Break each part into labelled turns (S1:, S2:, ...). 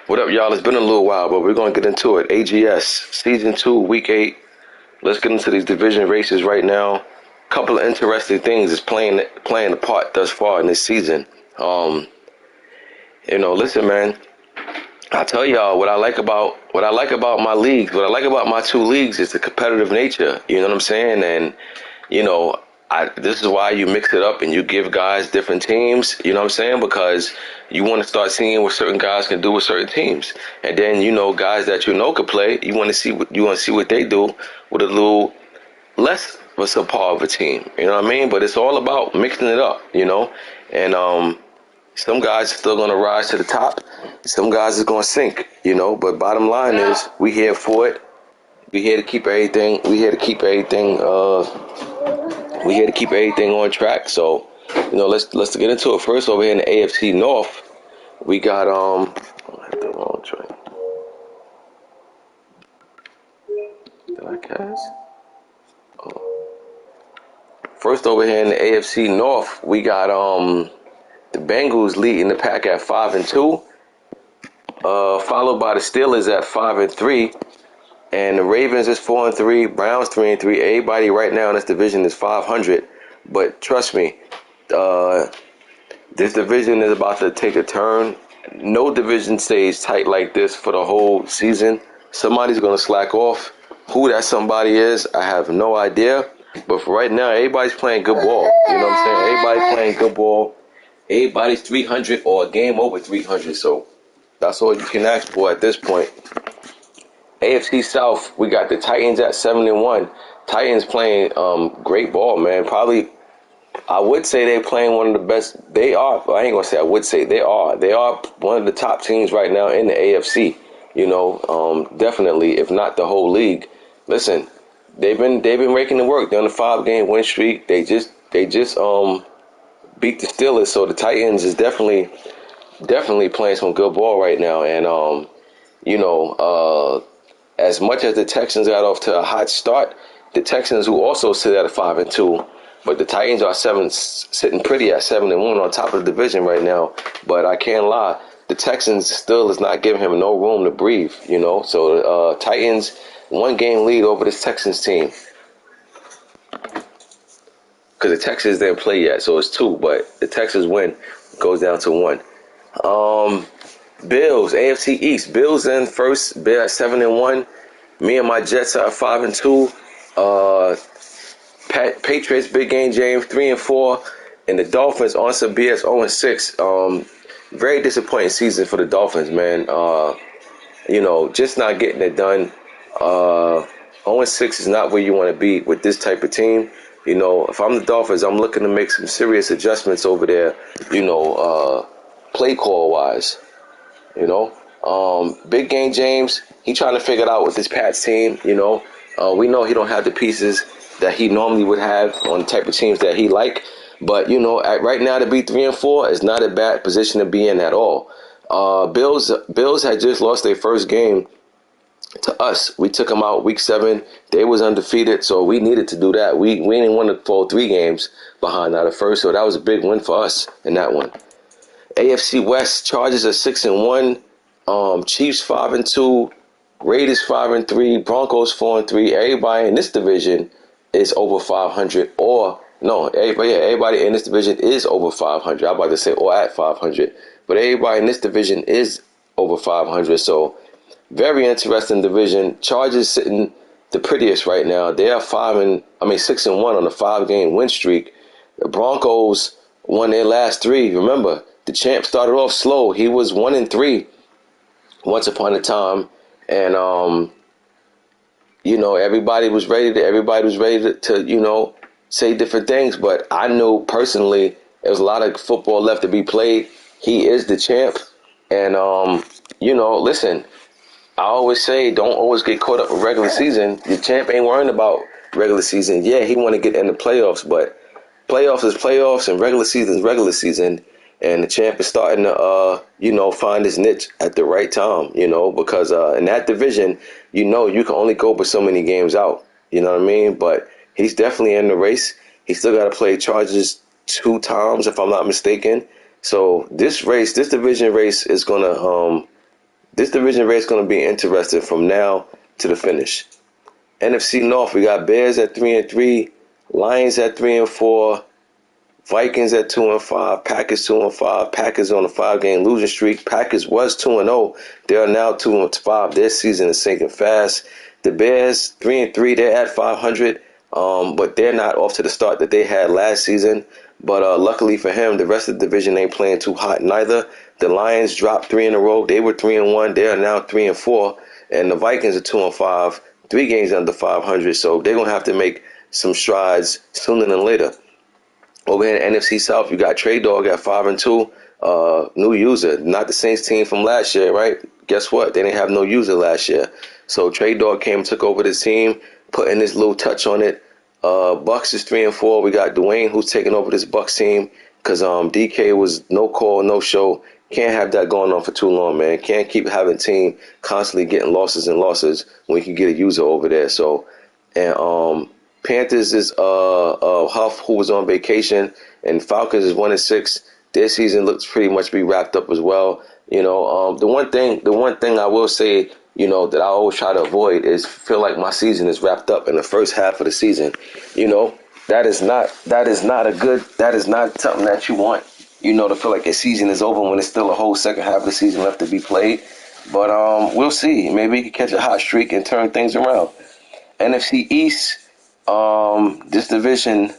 S1: What up, y'all? It's been a little while, but we're going to get into it. AGS, Season 2, Week 8. Let's get into these division races right now. Couple of interesting things is playing a part thus far in this season. Listen, man. I tell y'all what I like about my leagues. What I like about my two leagues is the competitive nature. You know what I'm saying? And this is why you mix it up and you give guys different teams. You know what I'm saying? Because you want to start seeing what certain guys can do with certain teams, and then guys that could play. You want to see what they do with a little less of a subpar of a team. You know what I mean? But it's all about mixing it up. And some guys are still going to rise to the top. Some guys are going to sink. But bottom line is we here for it. We here to keep everything. We here to keep everything. We here to keep everything on track. So, let's get into it. First, over here in the AFC North, we got I hit the wrong train. Did I cast? Oh. First, over here in the AFC North, we got the Bengals leading the pack at 5-2, followed by the Steelers at 5-3. And the Ravens is 4-3, Browns 3-3. Everybody right now in this division is 500. But trust me, this division is about to take a turn. No division stays tight like this for the whole season. Somebody's going to slack off. Who that somebody is, I have no idea. But for right now, everybody's playing good ball. You know what I'm saying? Everybody's playing good ball. Everybody's 300 or a game over 300. So that's all you can ask for at this point. AFC South, we got the Titans at 7-1. Titans playing great ball, man. Probably, I would say they're playing one of the best. They are. I ain't gonna say I would say they are. They are one of the top teams right now in the AFC. Definitely, if not the whole league. Listen, they've been raking the work. They're on a 5-game win streak. They just beat the Steelers. So the Titans is definitely playing some good ball right now. And as much as the Texans got off to a hot start, the Texans who also sit at a 5-2, but the Titans are sitting pretty at 7-1 on top of the division right now. But I can't lie, the Texans still is not giving him no room to breathe. So Titans 1-game lead over this Texans team, because the Texans didn't play yet, so it's 2. But the Texans win, goes down to 1. Bills, AFC East. Bills in first. Bill at 7-1. Me and my Jets are 5-2. Patriots, big game, James 3-4, and the Dolphins on some BS 0-6. Very disappointing season for the Dolphins, man. Just not getting it done. 0-6 is not where you want to be with this type of team. If I'm the Dolphins, I'm looking to make some serious adjustments over there. Play call wise. Big game James, he trying to figure it out with his Pats team. We know he don't have the pieces that he normally would have on the type of teams that he like. But, right now to be 3-4 is not a bad position to be in at all. Bills had just lost their first game to us. We took them out week 7. They was undefeated, so we needed to do that. We didn't want to fall 3 games behind out of first, so that was a big win for us in that one. AFC West, Chargers are 6-1, Chiefs 5-2, Raiders 5-3, Broncos 4-3. Everybody in this division is over 500, or no, everybody in this division is over 500. I'm about to say or at 500, but everybody in this division is over 500. So very interesting division. Chargers sitting the prettiest right now. They are 6-1 on a 5-game win streak. The Broncos won their last 3. Remember, the champ started off slow. He was 1-3 once upon a time, and everybody was ready to say different things. But I know personally there's a lot of football left to be played. He is the champ, and listen, I always say don't always get caught up with regular season. The champ ain't worrying about regular season. Yeah, he want to get in the playoffs, but playoffs is playoffs and regular season is regular season. And the champ is starting to, find his niche at the right time, because in that division, you can only go but so many games out. You know what I mean? But he's definitely in the race. He still got to play Chargers 2 times, if I'm not mistaken. So this division race is gonna be interesting from now to the finish. NFC North, we got Bears at 3-3, Lions at 3-4, Vikings at 2-5, Packers 2-5, Packers on a 5-game losing streak. Packers was 2-0. They are now 2-5. Their season is sinking fast. The Bears 3-3. They're at 500, but they're not off to the start that they had last season. But luckily for him, the rest of the division ain't playing too hot neither. The Lions dropped 3 in a row. They were 3-1. They are now 3-4, and the Vikings are 2-5, 3 games under 500. So they're gonna have to make some strides sooner than later. Over here in NFC South, you got Trey Dog at 5-2. New user, not the Saints team from last year, right? Guess what? They didn't have no user last year. So Trey Dog came and took over the team, putting his little touch on it. Bucks is 3-4. We got Dwayne who's taking over this Bucks team because DK was no call, no show. Can't have that going on for too long, man. Can't keep having team constantly getting losses and losses when you can get a user over there. So, and Panthers is Huff, who was on vacation, and Falcons is 1-6. Their season looks pretty much be wrapped up as well. You know, the one thing I will say, you know, that I always try to avoid is feel like my season is wrapped up in the first half of the season. You know, that is not something that you want. You know, to feel like a season is over when there's still a whole second half of the season left to be played. But we'll see. Maybe we can catch a hot streak and turn things around. NFC East. This division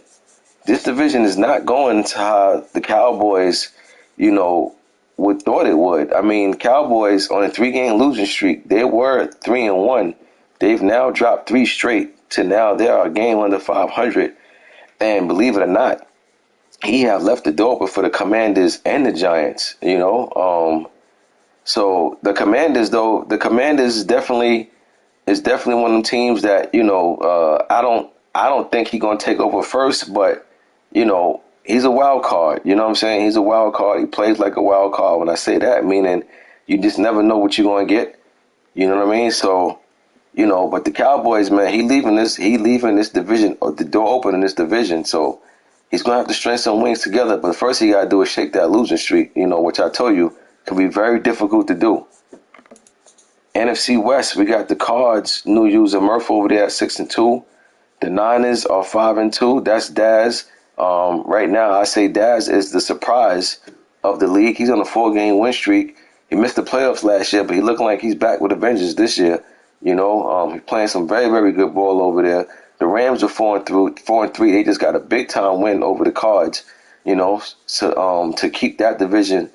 S1: is not going to how the Cowboys, you know, would thought it would. I mean, Cowboys on a 3-game losing streak, they were 3-1. They've now dropped 3 straight to now they are a game under 500. And believe it or not, he have left the door open for the Commanders and the Giants. You know, so the Commanders is definitely one of them teams that, you know, I don't think he's gonna take over first, but you know, he's a wild card. You know what I'm saying? He's a wild card. He plays like a wild card. When I say that, meaning you just never know what you're gonna get. You know what I mean? So, you know, but the Cowboys, man, he leaving this division, or the door open in this division. So he's gonna have to string some wings together. But first he gotta do is shake that losing streak, you know, which I told you can be very difficult to do. NFC West, we got the Cards, new user Murph over there at 6-2. The Niners are 5-2. That's Daz. Right now, I say Daz is the surprise of the league. He's on a 4-game win streak. He missed the playoffs last year, but he's looking like he's back with a vengeance this year. You know, he's playing some very, very good ball over there. The Rams are 4-3. They just got a big time win over the Cards. You know, to keep that division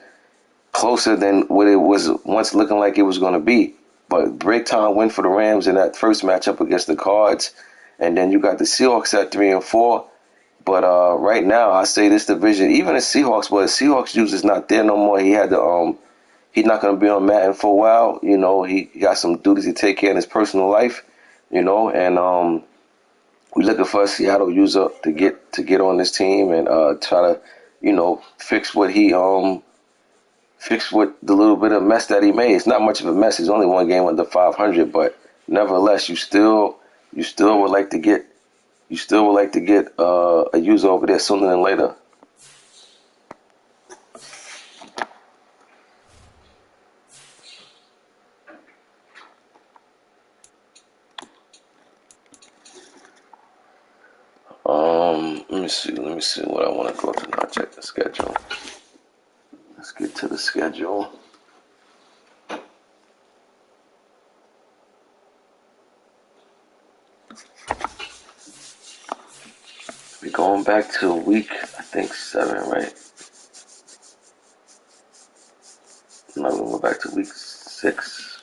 S1: closer than what it was once looking like it was going to be. But big time win for the Rams in that first matchup against the Cards. And then you got the Seahawks at 3-4. But right now, I say this division, even the Seahawks, but the Seahawks juice is not there no more. He had to, he's not going to be on Madden for a while. You know, he got some duties to take care of in his personal life. You know, and we're looking for a Seattle user to get on this team and try to, you know, fix what the little bit of mess that he made. It's not much of a mess. He's only 1 game under 500, but nevertheless, you still would like to get a user over there sooner than later. Let me see what I want to go to now. Check the schedule. Let's get to the schedule. We're going back to week, I think 7, right? No, we're going to go back to week 6.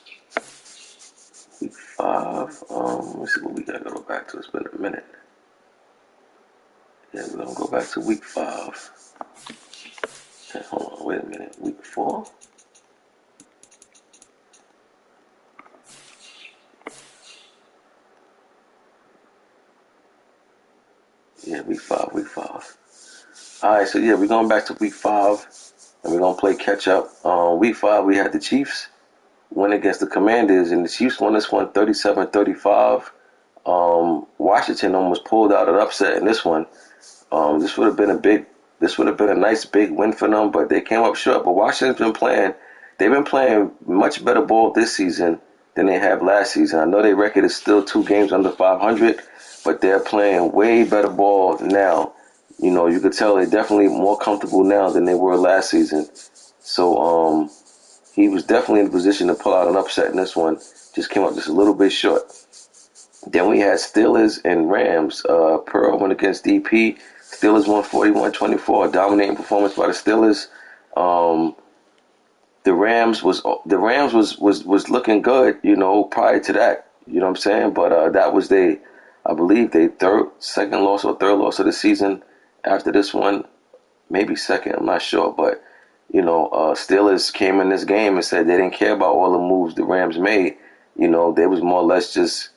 S1: Week 5. Let me see what we got to go back to. It's been a minute. Yeah, we're going to go back to week 5. Okay, hold on, wait a minute. Week 4? Yeah, week 5. Alright, so yeah, we're going back to week 5, and we're going to play catch up. Week 5, we had the Chiefs win against the Commanders, and the Chiefs won this one 37-35. Washington almost pulled out an upset in this one. This would have been a big This would have been a nice big win for them, but they came up short. But Washington's been playing. They've been playing much better ball this season than they have last season. I know their record is still 2 games under 500, but they're playing way better ball now. You know, you could tell they're definitely more comfortable now than they were last season. So he was definitely in a position to pull out an upset in this one. Just came up just a little bit short. Then we had Steelers and Rams. Pearl went against DP. Steelers won 41-24. Dominating performance by the Steelers. The Rams was looking good, you know, prior to that. You know what I'm saying? But that was I believe they second loss or third loss of the season. After this one, maybe second, I'm not sure. But you know, Steelers came in this game and said they didn't care about all the moves the Rams made. You know, they was more or less just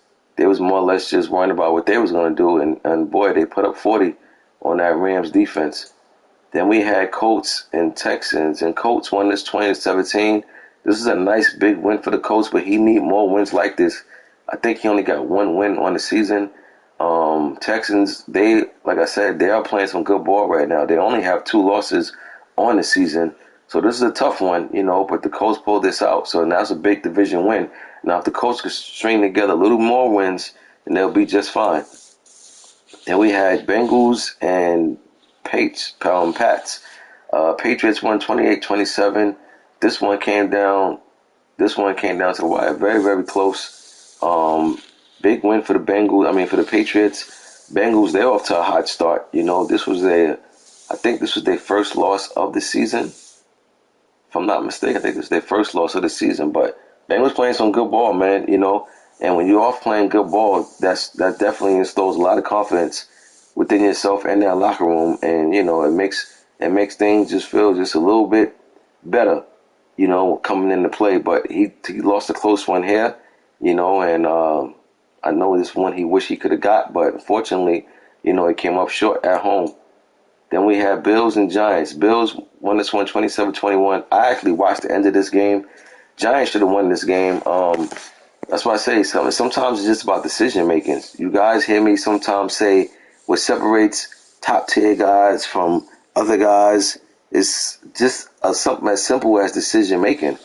S1: worrying about what they was going to do, and boy, they put up 40 on that Rams defense. Then we had Colts and Texans, and Colts won this 20-17. This is a nice big win for the Colts, but he need more wins like this. I think he only got 1 win on the season. Texans, like I said, they are playing some good ball right now. They only have 2 losses on the season, so this is a tough one, you know, but the Colts pulled this out, so now it's a big division win. Now, if the Colts could string together a little more wins, then they'll be just fine. Then we had Bengals and Pats. Patriots won 28-27. This one came down to the wire. Very, very close. Big win for the Bengals. For the Patriots. Bengals, they're off to a hot start. You know, I think this was their first loss of the season. If I'm not mistaken, I think this was their first loss of the season. But Bengals playing some good ball, man. You know, and when you're off playing good ball, that definitely instills a lot of confidence within yourself and that locker room, and you know, it makes things just feel just a little bit better, you know, coming into play. But he lost a close one here, you know, and I know this one he wished he could have got, but unfortunately, you know, it came up short at home. Then we had Bills and Giants. Bills won this one 27-21. I actually watched the end of this game. Giants should have won this game. That's why I say something. Sometimes it's just about decision making. You guys hear me sometimes say what separates top tier guys from other guys is just something as simple as decision making.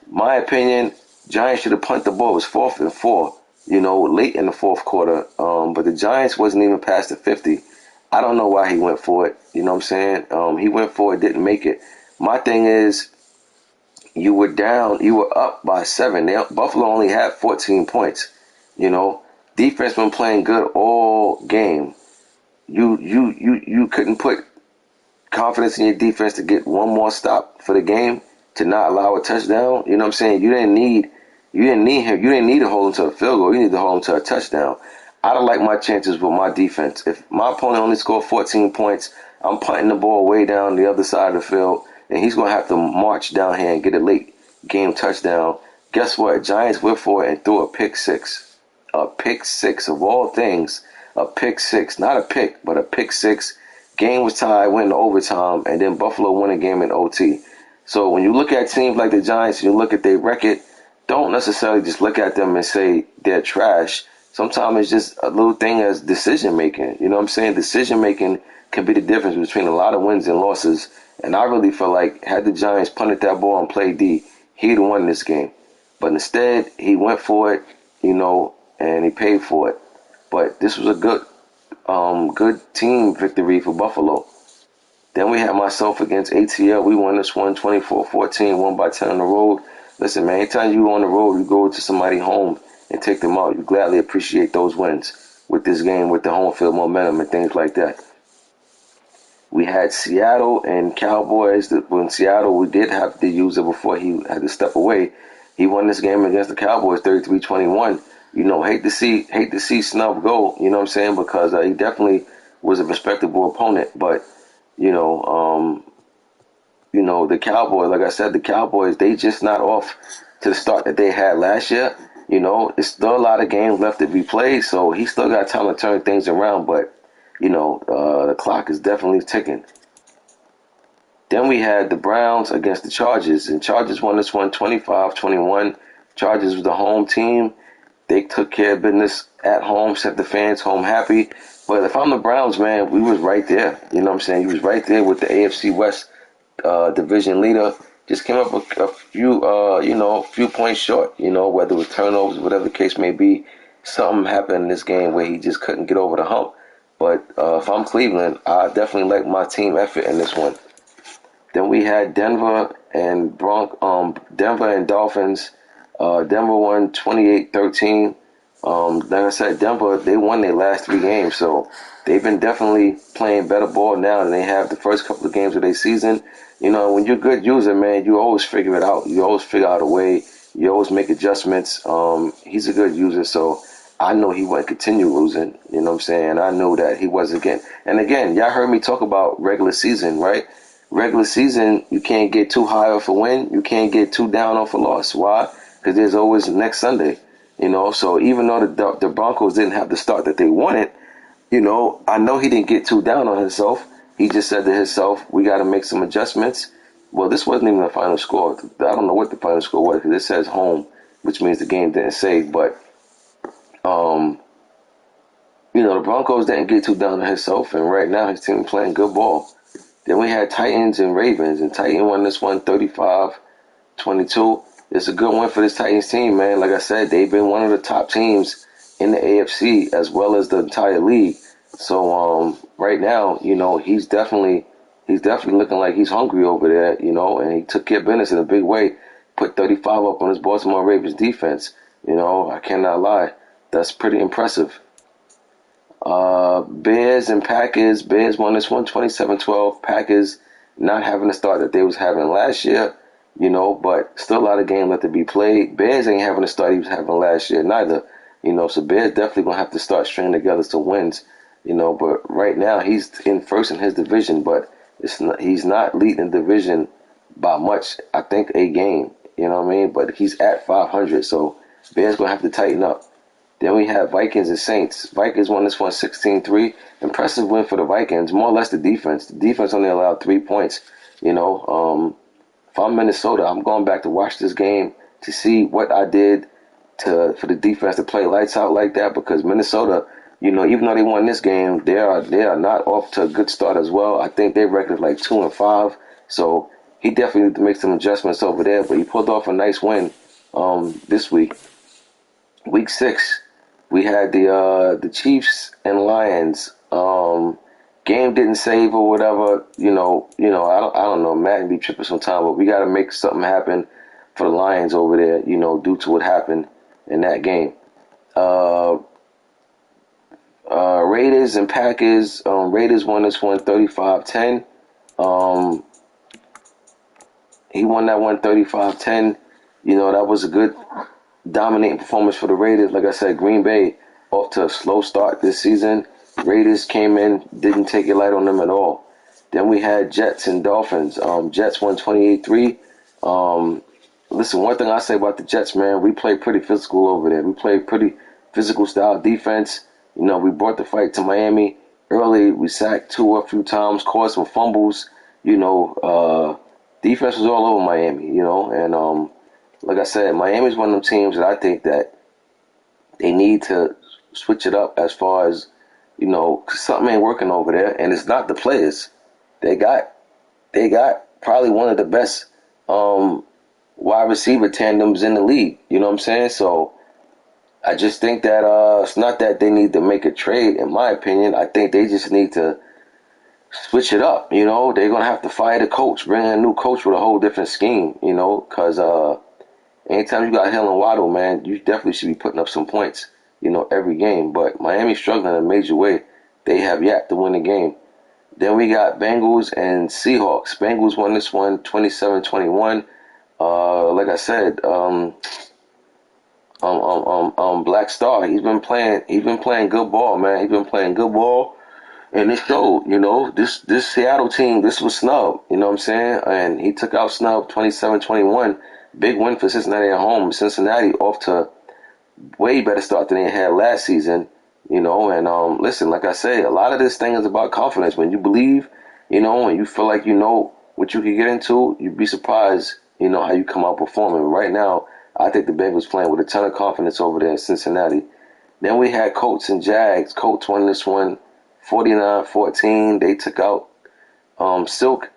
S1: My opinion, Giants should have punted the ball. It was 4th and 4, you know, late in the 4th quarter. But the Giants wasn't even past the 50. I don't know why he went for it. You know what I'm saying? He went for it, didn't make it. My thing is, you were up by 7. Buffalo only had 14 points. You know, defense been playing good all game. You couldn't put confidence in your defense to get one more stop for the game, to not allow a touchdown. You know what I'm saying? You didn't need him. You didn't need to hold him to a field goal. You need to hold him to a touchdown. I don't like my chances with my defense. If my opponent only scored 14 points, I'm punting the ball way down the other side of the field, and he's going to have to march down here and get a late game touchdown. Guess what? Giants went for it and threw a pick six. A pick six of all things. A pick six. Not a pick, but a pick six. Game was tied, went into overtime, and then Buffalo won a game in OT. So when you look at teams like the Giants, you look at their record, don't necessarily just look at them and say they're trash. Sometimes it's just a little thing as decision making. You know what I'm saying? Decision making can be the difference between a lot of wins and losses. And I really feel like had the Giants punted that ball and played D, he'd have won this game. But instead, he went for it, you know, and he paid for it. But this was a good team victory for Buffalo. Then we had myself against ATL. We won this one 24-14, 1 by 10 on the road. Listen, man, anytime you go on the road, you go to somebody home and take them out. You gladly appreciate those wins with this game, with the home field momentum and things like that. We had Seattle and Cowboys. When Seattle, we did have to use it before he had to step away. He won this game against the Cowboys 33-21. You know, hate to see Snub go, you know what I'm saying, because he definitely was a respectable opponent. But, you know, the Cowboys, like I said, the Cowboys, they just not off to the start that they had last year. You know, it's still a lot of games left to be played, so he still got time to turn things around. But, you know, the clock is definitely ticking. Then we had the Browns against the Chargers, and Chargers won this one 25-21. Chargers was the home team. They took care of business at home, sent the fans home happy. But if I'm the Browns, man, we was right there. You know what I'm saying? You was right there with the AFC West division leader. Just came up a few, few points short. Whether it was turnovers, whatever the case may be, something happened in this game where he just couldn't get over the hump. But if I'm Cleveland, I definitely like my team effort in this one. Then we had Denver and Denver and Dolphins. Denver won 28-13. Like I said, Denver, they won their last 3 games, so they've been definitely playing better ball now than they have the first couple of games of their season. When you're a good user, man, you always figure it out. You always figure out a way. You always make adjustments. He's a good user, so I know he wouldn't continue losing. You know what I'm saying? I knew that he was again. And again, y'all heard me talk about regular season, right? Regular season, you can't get too high off a win. You can't get too down off a loss. Why? Because there's always next Sunday. So even though the Broncos didn't have the start that they wanted, I know he didn't get too down on himself. He just said to himself, we got to make some adjustments. Well, this wasn't even the final score. I don't know what the final score was because it says home, which means the game didn't say. But, the Broncos didn't get too down on himself, and right now his team playing good ball. Then we had Titans and Ravens, and Titans won this one 35-22. It's a good win for this Titans team, man. Like I said, they've been one of the top teams in the AFC as well as the entire league. So right now, he's definitely looking like he's hungry over there, and he took care of business in a big way. Put 35 up on his Baltimore Ravens defense. I cannot lie. That's pretty impressive. Bears and Packers. Bears won this one 27-12. Packers not having the start that they was having last year. But still a lot of game left to be played. Bears ain't having the start he was having last year neither. So Bears definitely gonna have to start stringing together some wins. But right now he's in first in his division, but he's not leading the division by much. I think a game. You know what I mean? But he's at 500, so Bears gonna have to tighten up. Then we have Vikings and Saints. Vikings won this one 16-3. Impressive win for the Vikings. More or less the defense. The defense only allowed 3 points. If I'm Minnesota, I'm going back to watch this game to see what I did for the defense to play lights out like that, because Minnesota, even though they won this game, they are not off to a good start as well. I think their record is like 2-5. So he definitely needs to make some adjustments over there, but he pulled off a nice win this week. Week 6, we had the Chiefs and Lions. Game didn't save or whatever, I don't know. Madden be tripping sometime, but we got to make something happen for the Lions over there, due to what happened in that game. Raiders and Packers. Raiders won this one 35-10. He won that one 35-10. That was a good dominating performance for the Raiders. Like I said, Green Bay off to a slow start this season. Raiders came in, didn't take it light on them at all. Then we had Jets and Dolphins. Jets won 28-3. Listen, one thing I say about the Jets, man, we play pretty physical over there. We play pretty physical style defense. We brought the fight to Miami early. We sacked Tua a few times, caused some fumbles. Defense was all over Miami, and like I said, Miami's one of them teams that I think that they need to switch it up as far as, 'cause something ain't working over there, and it's not the players. They got probably one of the best wide receiver tandems in the league. You know what I'm saying? So I just think that it's not that they need to make a trade, in my opinion. I think they just need to switch it up. They're gonna have to fire the coach, bring in a new coach with a whole different scheme. Because anytime you got Hill and Waddle, man, you definitely should be putting up some points. Every game. But Miami's struggling in a major way. They have yet to win the game. Then we got Bengals and Seahawks. Bengals won this one 27-21. Like I said, Black Star, he's been playing good ball, man. He's been playing good ball. And it showed, this Seattle team, this was snub, you know what I'm saying? And he took out snub 27-21. Big win for Cincinnati at home. Cincinnati off to way better start than they had last season, and listen, like I say, a lot of this thing is about confidence. When you believe, and you feel like you know what you can get into, you'd be surprised, how you come out performing. Right now, I think the Bengals playing with a ton of confidence over there in Cincinnati. Then we had Colts and Jags. Colts won this one 49-14. They took out Silk.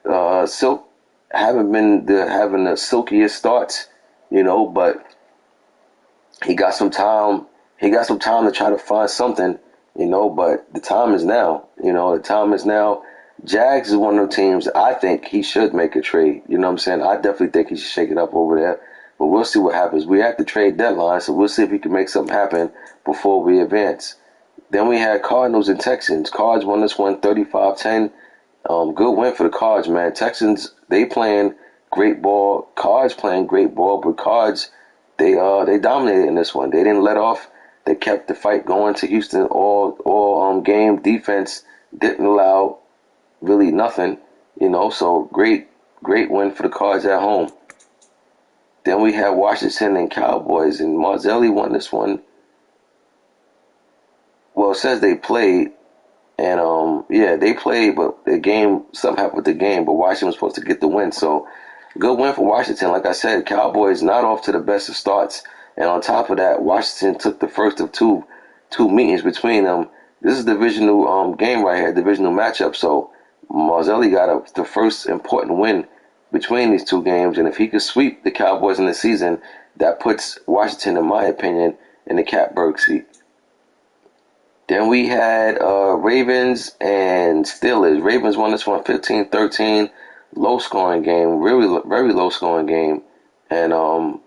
S1: Silk haven't been having the silkiest starts, but he got some time. He got some time to try to find something, but the time is now. The time is now. Jags is one of those teams I think he should make a trade. You know what I'm saying? I definitely think he should shake it up over there. But we'll see what happens. We have the trade deadline, so we'll see if we can make something happen before we advance. Then we had Cardinals and Texans. Cards won this one 35-10. Good win for the Cards, man. Texans, they playing great ball. Cards playing great ball, but Cards, they dominated in this one. They didn't let off. They kept the fight going to Houston all game. Defense didn't allow really nothing, so great win for the Cards at home. Then we had Washington and Cowboys, and Marzelli won this one. Well, it says they played, and they played, but the game, something happened with the game, but Washington was supposed to get the win, so good win for Washington. Like I said, Cowboys not off to the best of starts, and on top of that, Washington took the first of two meetings between them. This is a divisional game right here, divisional matchup, so Marzelli got the first important win between these two games, and if he could sweep the Cowboys in the season, that puts Washington, in my opinion, in the catbird seat. Then we had Ravens and Steelers. Ravens won this one 15-13, low-scoring game, really very low-scoring game, and the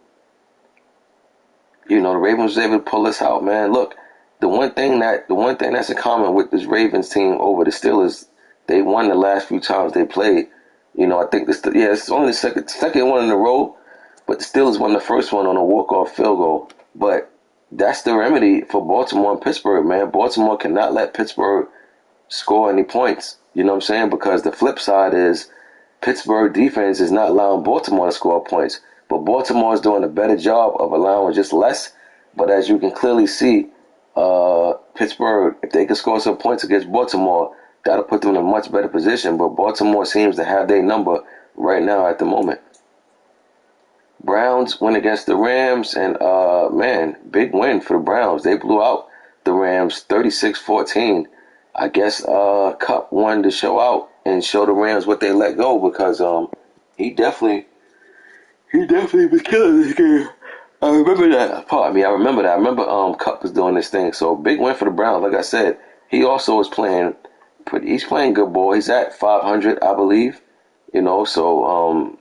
S1: Ravens was able to pull this out, man. Look, the one thing that's in common with this Ravens team over the Steelers, they won the last few times they played. I think it's only the second one in a row, but the Steelers won the first one on a walk-off field goal. But that's the remedy for Baltimore and Pittsburgh, man. Baltimore cannot let Pittsburgh score any points. You know what I'm saying? Because the flip side is Pittsburgh defense is not allowing Baltimore to score points. But Baltimore is doing a better job of allowing just less. But as you can clearly see, Pittsburgh, if they can score some points against Baltimore, that'll put them in a much better position. But Baltimore seems to have their number right now at the moment. Browns went against the Rams, and big win for the Browns. They blew out the Rams 36-14. I guess Cup wanted to show out and show the Rams what they let go, because he definitely was killing this game. I remember that. Pardon me, I remember that. I remember Cup was doing this thing. So big win for the Browns. Like I said, he also is playing. He's playing good ball. He's at 500, I believe. So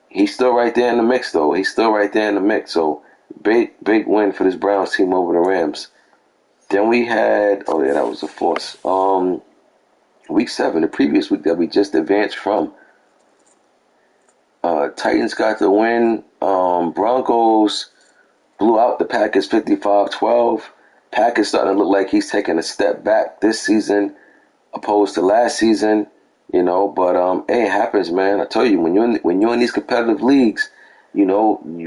S1: he's still right there in the mix, though. He's still right there in the mix. So big win for this Browns team over the Rams. Then we had, that was a force. Week 7, the previous week that we just advanced from. Titans got the win. Broncos blew out the Packers 55-12. Packers starting to look like he's taking a step back this season opposed to last season. But it happens, man. I tell you, when you're in these competitive leagues, you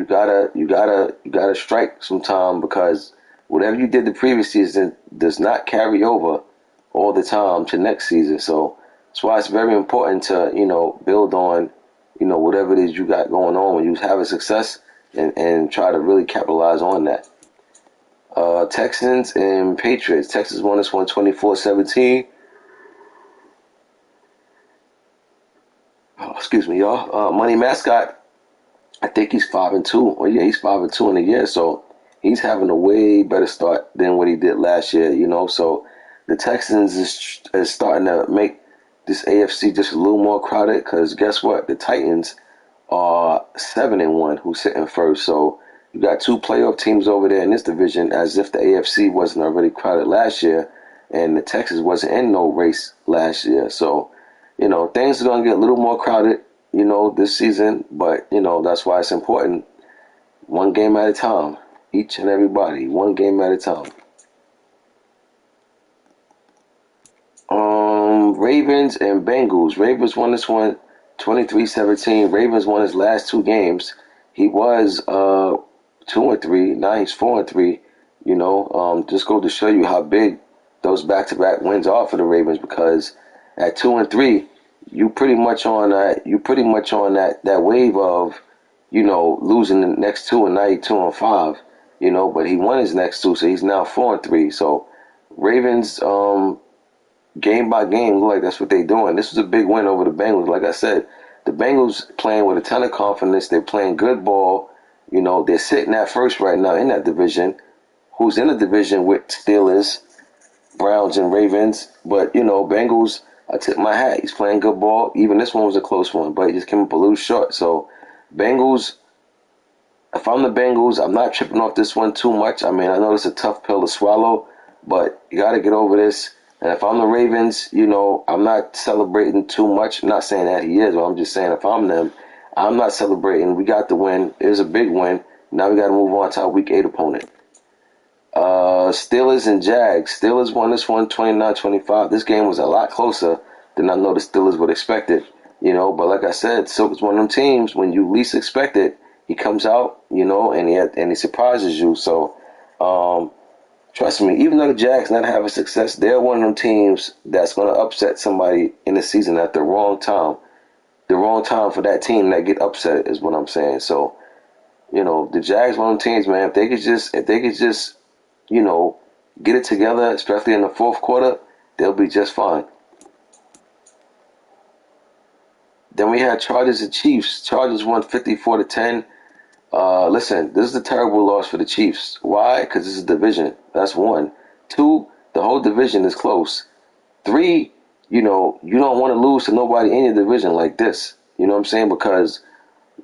S1: gotta strike sometime, because whatever you did the previous season does not carry over all the time to next season. So that's why it's very important to build on whatever it is you got going on when you have a success, and try to really capitalize on that. Texans and Patriots. Texans won this one 24-17. Excuse me, y'all. Money Mascot, I think he's 5-2. Oh yeah, he's 5-2 in a year, so he's having a way better start than what he did last year. So the Texans is starting to make this AFC just a little more crowded, because guess what? The Titans are 7-1, who's sitting first. So you got two playoff teams over there in this division, as if the AFC wasn't already crowded last year, and the Texans wasn't in no race last year. So things are going to get a little more crowded, this season. But, that's why it's important. One game at a time. Each and everybody. One game at a time. Ravens and Bengals. Ravens won this one 23-17. Ravens won his last two games. He was 2-3. Now he's 4-3. Just go to show you how big those back-to-back wins are for the Ravens, because at 2-3, you pretty much on that wave of losing the next two and now he's 2-5, but he won his next two, so he's now 4-3. So Ravens, game by game, look like that's what they're doing. This was a big win over the Bengals. Like I said, the Bengals playing with a ton of confidence. They're playing good ball. They're sitting at first right now in that division. Who's in the division with Steelers, Browns, and Ravens. But, Bengals, I tip my hat. He's playing good ball. Even this one was a close one, but he just came up a little short. So, Bengals, if I'm the Bengals, I'm not tripping off this one too much. I mean, I know it's a tough pill to swallow, but you got to get over this. And if I'm the Ravens, I'm not celebrating too much. I'm not saying that he is, but I'm just saying if I'm them, I'm not celebrating. We got the win. It was a big win. Now we got to move on to our Week 8 opponent. Steelers and Jags. Steelers won this one 29-25. This game was a lot closer than I know the Steelers would expect it. But like I said, Silver's one of them teams, when you least expect it, he comes out, and he surprises you. So, trust me, even though the Jags not having success, they're one of them teams that's going to upset somebody in the season at the wrong time. The wrong time for that team that get upset is what I'm saying. So, the Jags one of them teams, man, if they could just, get it together, especially in the fourth quarter, they'll be just fine. Then we had Chargers and Chiefs. Chargers won 54-10. Listen, this is a terrible loss for the Chiefs. Why? Because this is a division. That's one. Two, the whole division is close. Three, you don't want to lose to nobody in your division like this. You know what I'm saying? Because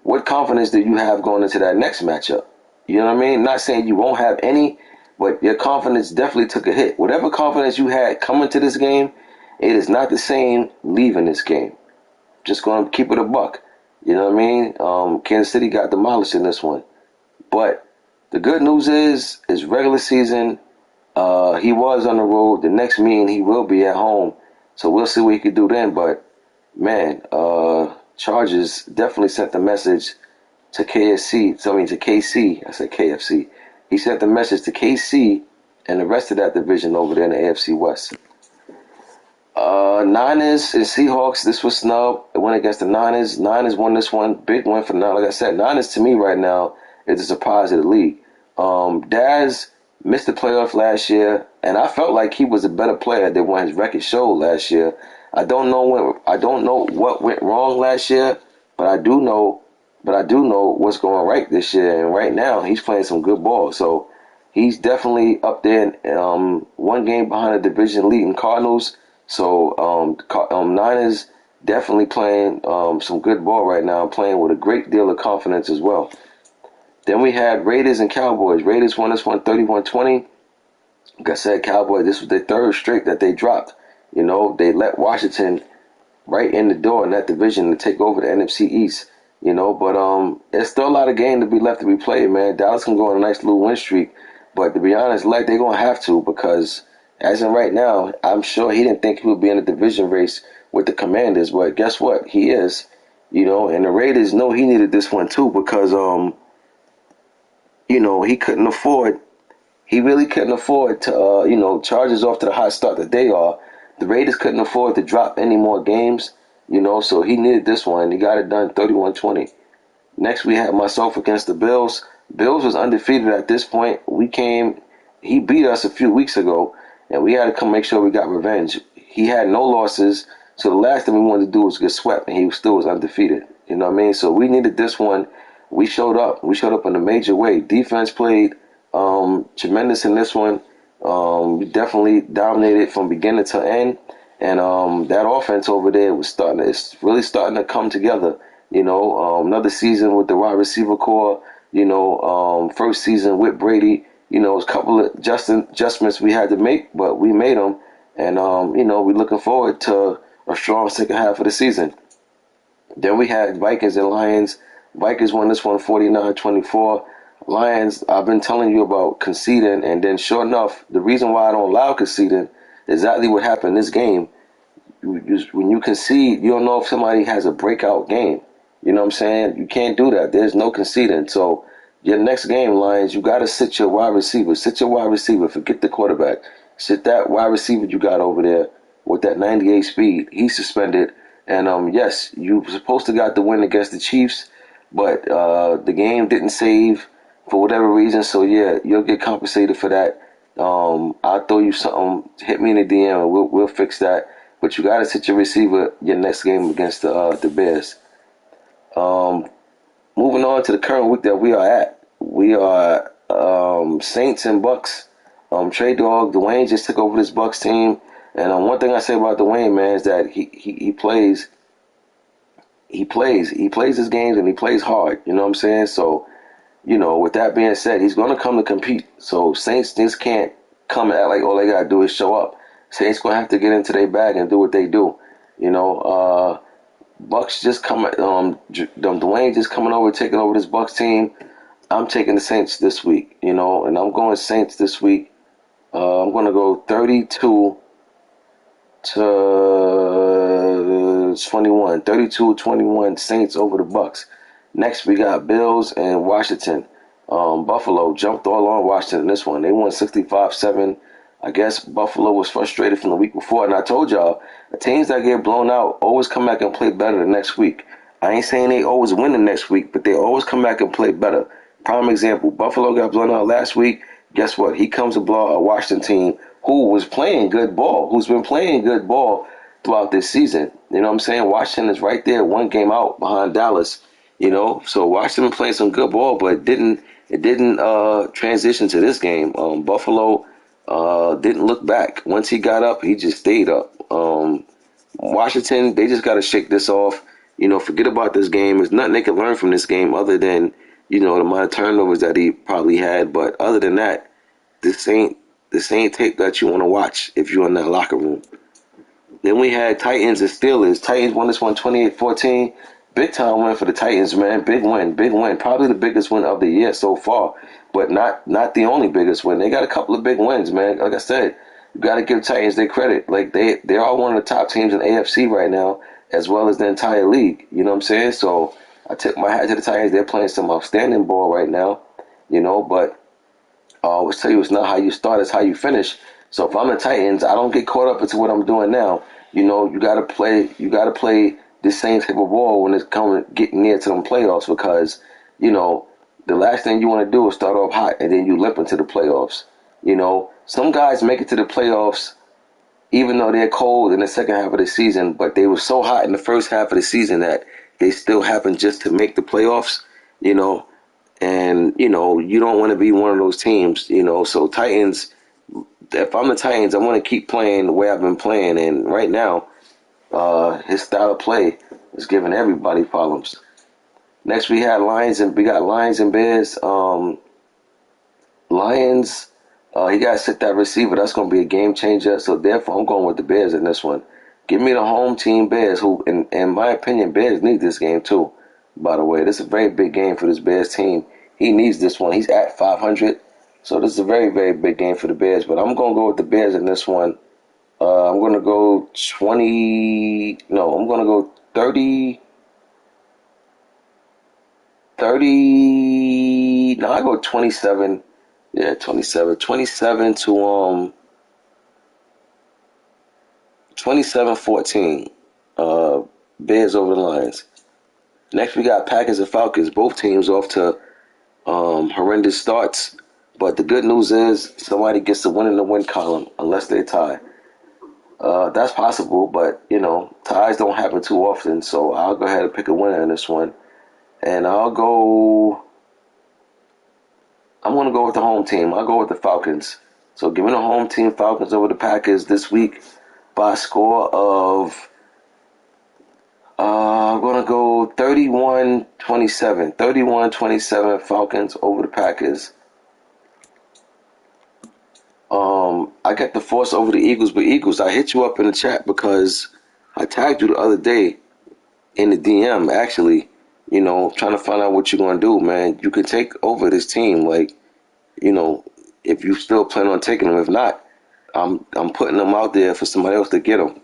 S1: what confidence do you have going into that next matchup? You know what I mean? Not saying you won't have any, but your confidence definitely took a hit. Whatever confidence you had coming to this game, it is not the same leaving this game. Just going to keep it a buck. You know what I mean? Kansas City got demolished in this one. But the good news is regular season, he was on the road. The next meeting, he will be at home. So we'll see what he can do then. But, man, Chargers definitely sent the message to to KC. I said KFC. He sent the message to KC and the rest of that division over there in the AFC West. Niners and Seahawks, this was snub. It went against the Niners. Niners won this one. Big win for the Niners. Like I said, Niners to me right now is a surprise of the league. Daz missed the playoff last year, and I felt like he was a better player than what his record showed last year. I don't know what went wrong last year, but I do know what's going right this year. And right now, he's playing some good ball. So he's definitely up there, one game behind the division leading Cardinals. So Niners definitely playing some good ball right now, playing with a great deal of confidence as well. Then we had Raiders and Cowboys. Raiders won this one 31-20. Like I said, Cowboys, this was their third straight that they dropped. They let Washington right in the door in that division to take over the NFC East. But there's still a lot of game to be left to be played, man. Dallas can go on a nice little win streak. But to be honest, like they're going to have to, because as in right now, I'm sure he didn't think he would be in a division race with the Commanders, but guess what? He is, and the Raiders know he needed this one too, because, he really couldn't afford to, Chargers off to the hot start that they are. The Raiders couldn't afford to drop any more games, so he needed this one. He got it done 31-20. Next, we had myself against the Bills. Bills was undefeated at this point. He beat us a few weeks ago, and we had to come make sure we got revenge. He had no losses, so the last thing we wanted to do was get swept, and he still was undefeated. You know what I mean? So we needed this one. We showed up. We showed up in a major way. Defense played tremendous in this one. We definitely dominated from beginning to end, and that offense over there it's really starting to come together. Another season with the wide receiver core. First season with Brady. It was a couple of adjustments we had to make, but we made them. And, we're looking forward to a strong second half of the season. Then we had Vikings and Lions. Vikings won this one 49-24. Lions, I've been telling you about conceding, and then sure enough, the reason why I don't allow conceding is exactly what happened in this game. When you concede, you don't know if somebody has a breakout game. You know what I'm saying? You can't do that. There's no conceding. So your next game, Lions, you got to sit your wide receiver. Sit your wide receiver. Forget the quarterback. Sit that wide receiver you got over there with that 98 speed. He's suspended. And, yes, you were supposed to got the win against the Chiefs. but the game didn't save for whatever reason. So yeah, you'll get compensated for that. I'll throw you something. Hit me in the DM, and we'll fix that. But you got to sit your receiver your next game against the Bears. Moving on to the current week that we are at, we are Saints and Bucks. Trey Dog, Dwayne just took over this Bucks team, and one thing I say about Dwayne, man, is that he plays his games and he plays hard. You know what I'm saying? So, with that being said, he's going to come to compete. So Saints just can't come and act like all they got to do is show up. Saints going to have to get into their bag and do what they do. Bucks just coming. Dwayne just coming over, taking over this Bucks team. I'm taking the Saints this week, and I'm going Saints this week. I'm going to go 32 to 21. 32-21 Saints over the Bucks. Next, we got Bills and Washington. Buffalo jumped all on Washington in this one. They won 65-7. I guess Buffalo was frustrated from the week before. And I told y'all, the teams that get blown out always come back and play better the next week. I ain't saying they always win the next week, but they always come back and play better. Prime example, Buffalo got blown out last week. Guess what? He comes to blow out a Washington team who was playing good ball, who's been playing good ball throughout this season. You know what I'm saying? Washington is right there, one game out behind Dallas. So Washington playing some good ball, but it didn't transition to this game. Buffalo didn't look back. Once he got up, he just stayed up. Washington, they just got to shake this off. Forget about this game. There's nothing they can learn from this game other than, the amount of turnovers that he probably had. But other than that, this ain't tape that you want to watch if you're in that locker room. Then we had Titans and Steelers. Titans won this one 28-14. Big time win for the Titans, man. Big win. Probably the biggest win of the year so far, but not the only biggest win. They got a couple of big wins, man. Like I said, you got to give Titans their credit. Like they are one of the top teams in the AFC right now, as well as the entire league. You know what I'm saying? So I tip my hat to the Titans. They're playing some outstanding ball right now. But I always tell you, it's not how you start, it's how you finish. So if I'm the Titans, I don't get caught up into what I'm doing now. You gotta play the same type of ball when it's getting near to them playoffs, because, the last thing you want to do is start off hot and then you limp into the playoffs. Some guys make it to the playoffs even though they're cold in the second half of the season, but they were so hot in the first half of the season that they still happen just to make the playoffs, and, you don't want to be one of those teams, So Titans, if I'm the Titans, I want to keep playing the way I've been playing. And right now, his style of play is giving everybody problems. Next, we got Lions and Bears. Lions, he got to sit that receiver. That's going to be a game changer. So therefore, I'm going with the Bears in this one. Give me the home team Bears, who, in my opinion, Bears need this game too. By the way, this is a very big game for this Bears team. He needs this one. He's at 500. So this is a very, very big game for the Bears. But I'm going to go with the Bears in this one. I'm going to go 30. No, I go 27. Yeah, 27. 27 to 27-14. Bears over the Lions. Next, we got Packers and Falcons. Both teams off to horrendous starts. But the good news is somebody gets the win in the win column unless they tie. That's possible, but, ties don't happen too often. So I'll go ahead and pick a winner in this one. And I'm going to go with the home team. I'll go with the Falcons. So give me the home team Falcons over the Packers this week by a score of, I'm going to go 31-27. 31-27 Falcons over the Packers. I got the Force over the Eagles, but Eagles, I hit you up in the chat because I tagged you the other day in the DM, actually, trying to find out what you're going to do, man. You can take over this team, like, if you still plan on taking them. If not, I'm putting them out there for somebody else to get them.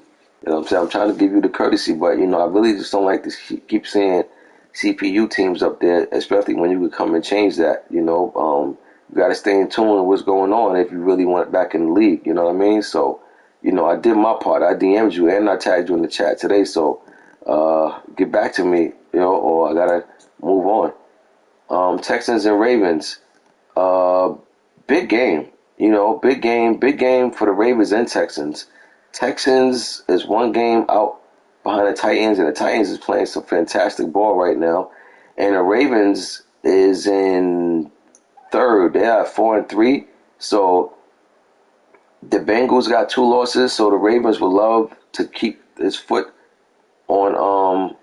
S1: You know what I'm saying? I'm trying to give you the courtesy, but, I really just don't like to keep seeing CPU teams up there, especially when you could come and change that, You got to stay in tune with what's going on if you really want it back in the league. You know what I mean? So, I did my part. I DM'd you and I tagged you in the chat today. So, get back to me, or I got to move on. Texans and Ravens. Uh, Big game. Big game for the Ravens and Texans. Texans is one game out behind the Titans, and the Titans is playing some fantastic ball right now. And the Ravens is in third. They are 4-3. So the Bengals got 2 losses. So the Ravens would love to keep his foot on,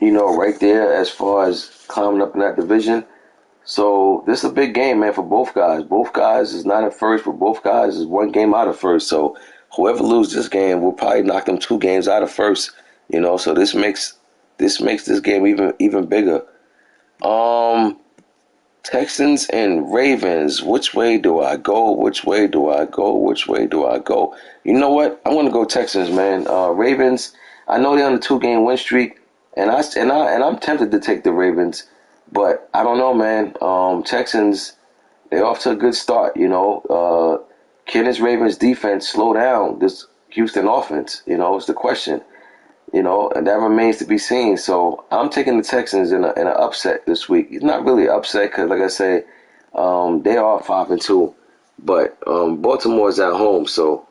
S1: right there as far as climbing up in that division. So this is a big game, man, for both guys. Both guys is not at first, but both guys is one game out of first. So whoever loses this game will probably knock them 2 games out of first. So this makes this game even bigger. Texans and Ravens. Which way do I go? Which way do I go? Which way do I go? You know what? I'm gonna go Texans, man. Ravens. I know they're on a 2-game win streak, and I'm tempted to take the Ravens, but I don't know, man. Texans. They're off to a good start. Can this Ravens defense slow down this Houston offense? It's the question. And that remains to be seen. So I'm taking the Texans in an upset this week. It's not really an upset because, like I say, they are 5-2, but Baltimore's at home. So,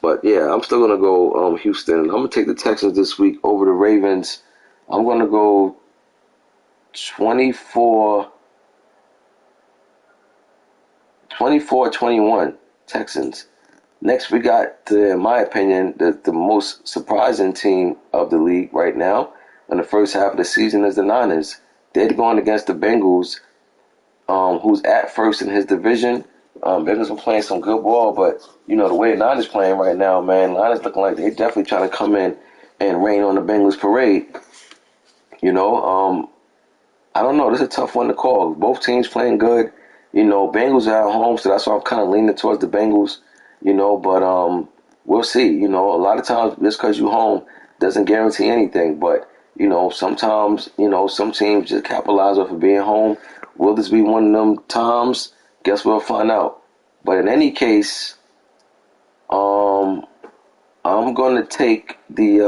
S1: but yeah, I'm still gonna go Houston. I'm gonna take the Texans this week over the Ravens. I'm gonna go 24-21 Texans. Next, we got, in my opinion, the most surprising team of the league right now in the first half of the season is the Niners. They're going against the Bengals, who's at first in his division. Bengals are playing some good ball, but, the way the Niners playing right now, man, Niners looking like they're definitely trying to come in and rain on the Bengals parade. I don't know. This is a tough one to call. Both teams playing good. Bengals are at home, so that's why I'm kind of leaning towards the Bengals. But we'll see. A lot of times just because you home doesn't guarantee anything. But sometimes some teams just capitalize off of being home. Will this be one of them times? Guess we'll find out. But in any case, I'm gonna take the.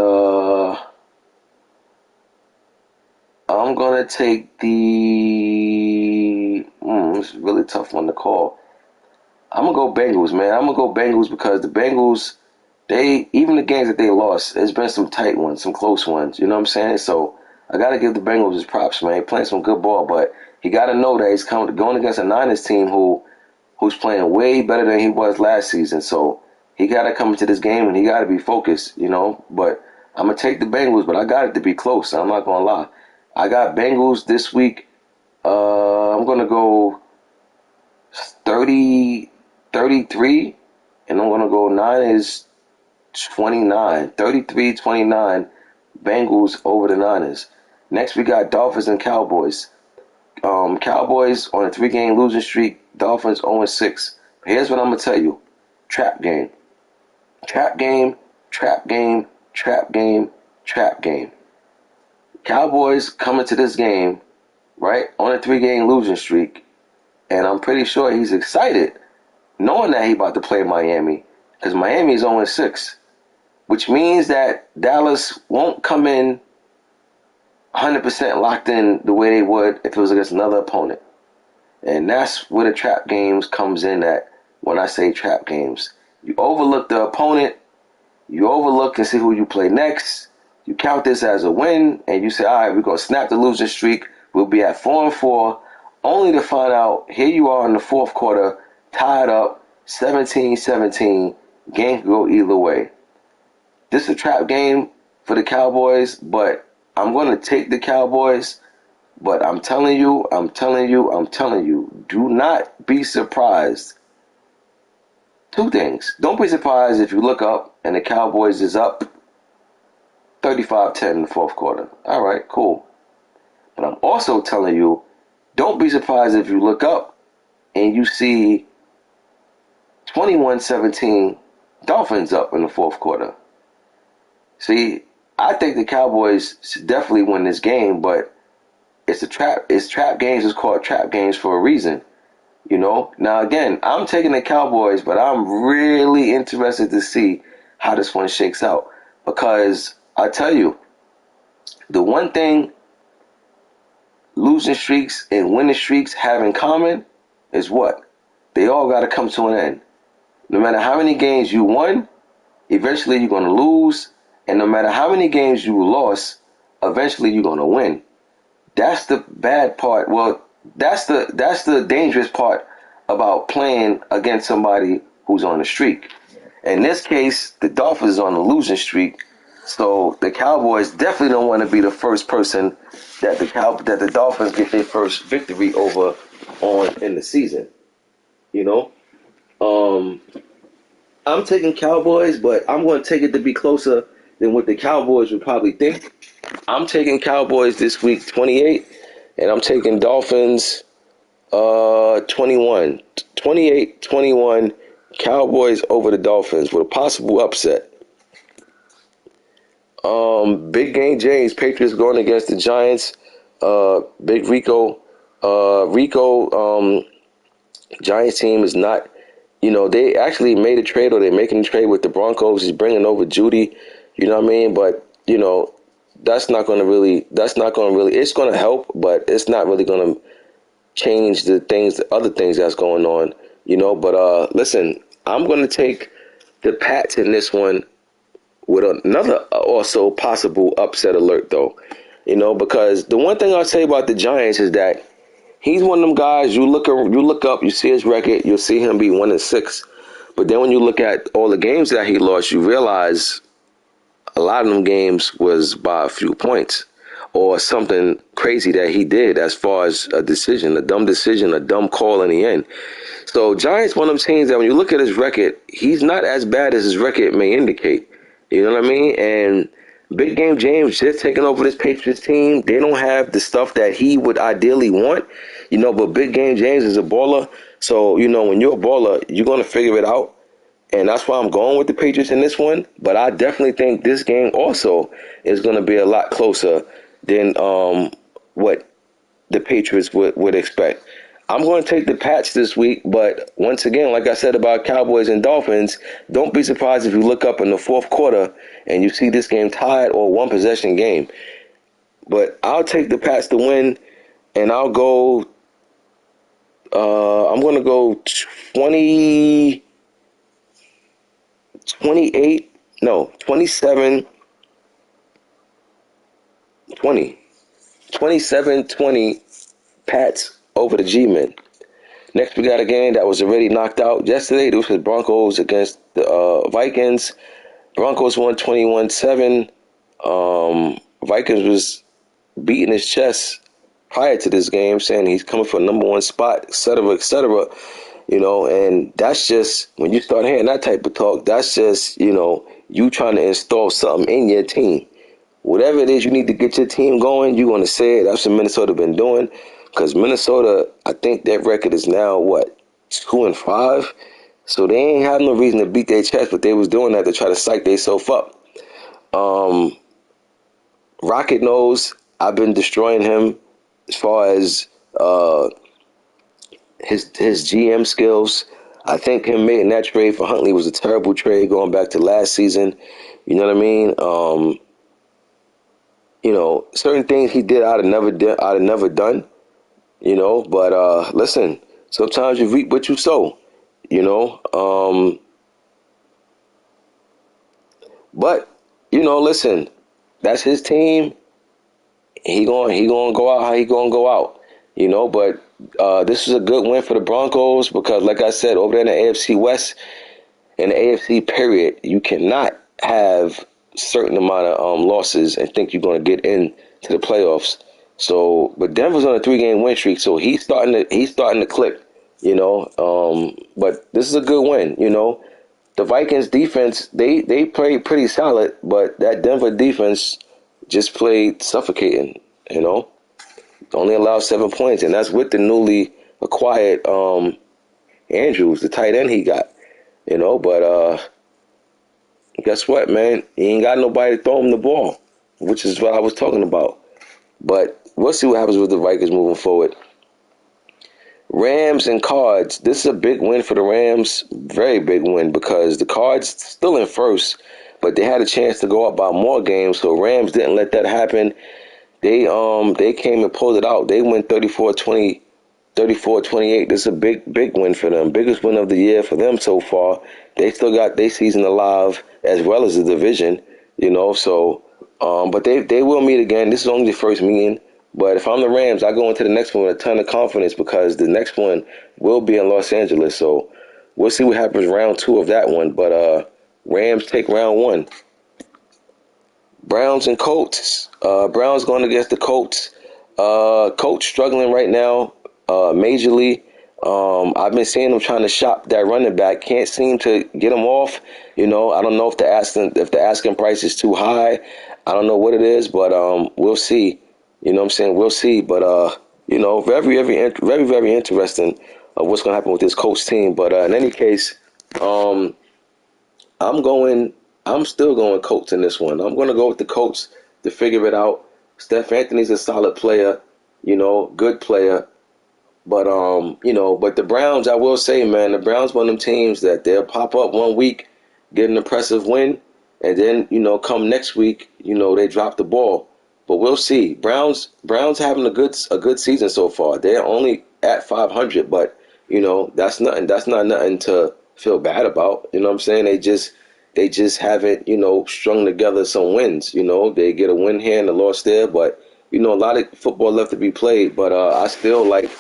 S1: I'm gonna take the. This is a really tough one to call. I'm gonna go Bengals, man. I'm gonna go Bengals because the Bengals, even the games that they lost, there's been some tight ones, some close ones. You know what I'm saying? So I gotta give the Bengals his props, man. He's playing some good ball, but he gotta know that he's going against a Niners team who's playing way better than he was last season. So he gotta come into this game and he gotta be focused, But I'm gonna take the Bengals, but I got it to be close. I'm not gonna lie. I got Bengals this week. I'm gonna go 33, and I'm going to go Niners 29. 33-29, Bengals over the Niners. Next, we got Dolphins and Cowboys. Cowboys on a 3-game losing streak. Dolphins 0-6. Here's what I'm going to tell you. Trap game. Trap game, trap game, trap game, trap game. Cowboys coming to this game, right, on a 3-game losing streak, and I'm pretty sure he's excited knowing that he about to play Miami, because Miami is 0-6, which means that Dallas won't come in 100% locked in the way they would if it was against another opponent. And that's where the trap games comes in at when I say trap games. You overlook the opponent, you overlook and see who you play next, you count this as a win, and you say, all right, we're going to snap the losing streak, we'll be at 4-4, only to find out here you are in the fourth quarter, tied up 17-17. Game could go either way. This is a trap game for the Cowboys, but I'm going to take the Cowboys. But I'm telling you, do not be surprised. 2 things. Don't be surprised if you look up and the Cowboys is up 35-10 in the fourth quarter. All right, cool. But I'm also telling you, don't be surprised if you look up and you see 21-17 Dolphins up in the fourth quarter. See, I think the Cowboys should definitely win this game, but it's trap games. It's called trap games for a reason. Now again, I'm taking the Cowboys, but I'm really interested to see how this one shakes out, because I tell you, the one thing losing streaks and winning streaks have in common is what? They all got to come to an end. No matter how many games you won, eventually you're going to lose. And no matter how many games you lost, eventually you're going to win. That's the bad part. Well, that's the dangerous part about playing against somebody who's on a streak. In this case, the Dolphins is on a losing streak, so the Cowboys definitely don't want to be the first person that the Dolphins get their first victory over on in the season. You know, I'm taking Cowboys, but I'm going to take it to be closer than what the Cowboys would probably think. I'm taking Cowboys this week 28, and I'm taking Dolphins 21. 28-21, Cowboys over the Dolphins with a possible upset. Big game James, Patriots going against the Giants. Big Rico. Giants team is not, they actually made a trade, or they're making a trade with the Broncos. He's bringing over Judy, you know what I mean? But, that's not going to really, it's going to help, but it's not really going to change the other things that's going on, But listen, I'm going to take the Pats in this one with another also possible upset alert, though, because the one thing I'll say about the Giants is that he's one of them guys, you look up, you see his record, you'll see him be 1-6. But then when you look at all the games that he lost, you realize a lot of them games was by a few points or something crazy that he did as far as a dumb call in the end. So Giants, one of them teams that when you look at his record, he's not as bad as his record may indicate. You know what I mean? And Big Game James just taking over this Patriots team. They don't have the stuff that he would ideally want, but Big Game James is a baller. So, when you're a baller, you're going to figure it out. And that's why I'm going with the Patriots in this one. But I definitely think this game also is going to be a lot closer than what the Patriots would expect. I'm going to take the Pats this week, but once again, like I said about Cowboys and Dolphins, don't be surprised if you look up in the fourth quarter and you see this game tied or one-possession game. But I'll take the Pats to win, and I'll go I'm going to go 27-20 Pats over the G-Men. Next, we got a game that was already knocked out yesterday. This was Broncos against the Vikings. Broncos won 21-7. Vikings was beating his chest prior to this game, saying he's coming for number one spot, et cetera, and that's just, when you start hearing that type of talk, that's just, you trying to install something in your team. Whatever it is you need to get your team going, you're going to say it. That's what Minnesota been doing. Because Minnesota, I think their record is now, 2-5? So they ain't have no reason to beat their chest, but they was doing that to try to psych themselves up. Rocket knows I've been destroying him as far as his GM skills. I think him making that trade for Huntley was a terrible trade going back to last season. You know what I mean? Certain things he did I'd have never done. But listen, sometimes you reap what you sow, but listen, that's his team. He gonna go out how he gonna go out, but this is a good win for the Broncos because, like I said, over there in the AFC West, in the AFC period, you cannot have certain amount of losses and think you're going to get into the playoffs. So, but Denver's on a 3-game win streak, so he's starting to click, but this is a good win, The Vikings defense, they played pretty solid, but that Denver defense just played suffocating, Only allowed 7 points, and that's with the newly acquired Andrews, the tight end he got, but guess what, man? He ain't got nobody to throw him the ball, which is what I was talking about. But we'll see what happens with the Vikings moving forward. Rams and Cards. This is a big win for the Rams. Very big win because the Cards still in first, but they had a chance to go up by more games, so Rams didn't let that happen. they came and pulled it out. They went 34-20, 34-28. This is a big win for them. Biggest win of the year for them so far. They still got their season alive as well as the division, you know. So, but they will meet again. This is only the first meeting. But if I'm the Rams, I go into the next one with a ton of confidence because the next one will be in Los Angeles. So we'll see what happens round 2 of that one. But Rams take round 1. Browns and Colts. Browns going against the Colts. Colts struggling right now, majorly. I've been seeing them trying to shop that running back. Can't seem to get him off. You know, I don't know if the asking price is too high. I don't know what it is, but we'll see. You know what I'm saying? We'll see. But you know, very interesting what's going to happen with this Colts team. But in any case, I'm still going Colts in this one. I'm going to go with the Colts to figure it out. Steph Anthony's a solid player, you know, good player. But you know, but the Browns, I will say, man, the Browns one of them teams that they'll pop up one week, get an impressive win, and then, you know, come next week, you know, they drop the ball. But we'll see. Browns having a good season so far. They're only at 500, but you know, that's not nothing to feel bad about. You know what I'm saying? They just haven't, you know, strung together some wins. You know, they get a win here and a loss there, but you know, a lot of football left to be played. But I still like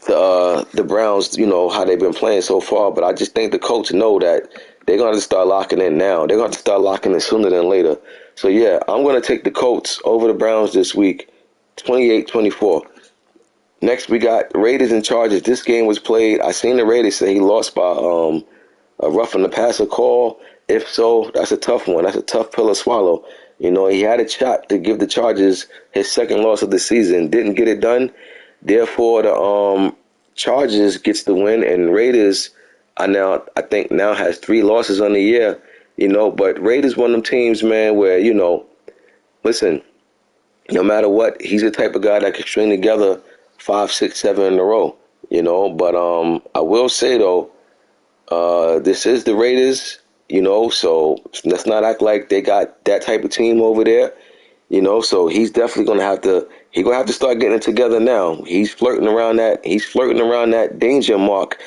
S1: the Browns, you know, how they've been playing so far. But I just think the Colts know that they're going to start locking in now. They're going to start locking in sooner than later. So, yeah, I'm going to take the Colts over the Browns this week, 28-24. Next, we got Raiders and Chargers. This game was played. I seen the Raiders say he lost by a roughing the passer call. If so, that's a tough one. That's a tough pill to swallow. You know, he had a shot to give the Chargers his second loss of the season. Didn't get it done. Therefore, the Chargers gets the win, and Raiders I think now has 3 losses on the year. You know, but Raiders one of them teams, man, where, you know, listen, no matter what, he's the type of guy that can string together 5, 6, 7 in a row. You know, but I will say though, this is the Raiders. You know, so let's not act like they got that type of team over there. You know, so he's definitely gonna have to start getting it together now. He's flirting around that danger mark,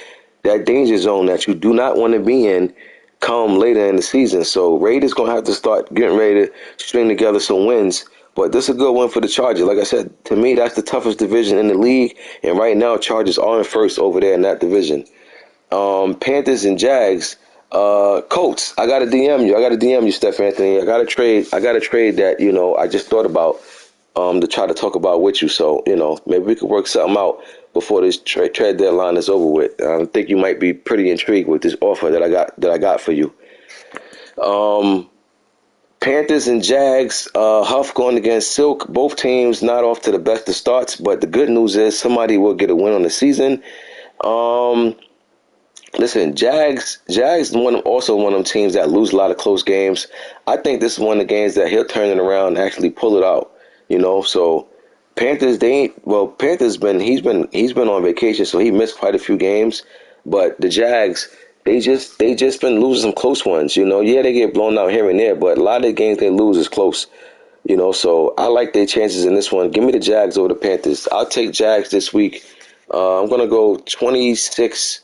S1: that danger zone that you do not want to be in come later in the season. So Raiders gonna have to start getting ready to string together some wins. But this is a good one for the Chargers. Like I said, to me, that's the toughest division in the league, and right now Chargers are in first over there in that division. Panthers and Jags. Colts, I gotta DM you, Steph Anthony. I gotta trade that, you know, I just thought about to try to talk about with you. So, you know, maybe we could work something out before this trade deadline is over with. I think you might be pretty intrigued with this offer that I got for you. Panthers and Jags, Huff going against Silk. Both teams not off to the best of starts, but the good news is somebody will get a win on the season. Listen, Jags also one of them teams that lose a lot of close games. I think this is one of the games that he'll turn it around and actually pull it out. You know, so Panthers he's been on vacation, so he missed quite a few games. But the Jags, they just been losing some close ones. You know, yeah, they get blown out here and there, but a lot of the games they lose is close. You know, so I like their chances in this one. Give me the Jags over the Panthers. I'll take Jags this week. I'm gonna go 26-22,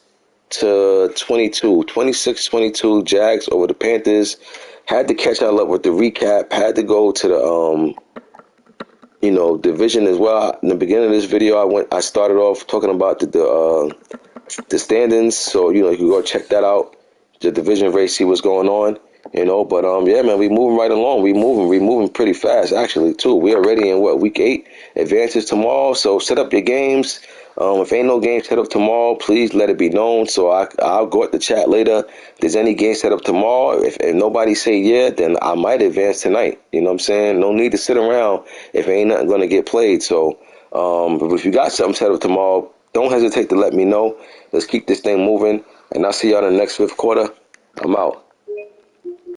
S1: 26-22 Jags over the Panthers. Had to catch y'all up with the recap. Had to go to the you know, division as well. In the beginning of this video, I started off talking about the standings, so you know you can go check that out. The division race, see what's going on. You know, but yeah, man, we moving right along. We moving pretty fast actually too. We already in week 8. Advances tomorrow, so set up your games. If ain't no game set up tomorrow, please let it be known. So I'll go at the chat later. If there's any game set up tomorrow, if nobody say yeah, then I might advance tonight. You know what I'm saying? No need to sit around if ain't nothing gonna get played. So but if you got something set up tomorrow, don't hesitate to let me know. Let's keep this thing moving, and I'll see y'all in the next 5th quarter. I'm out.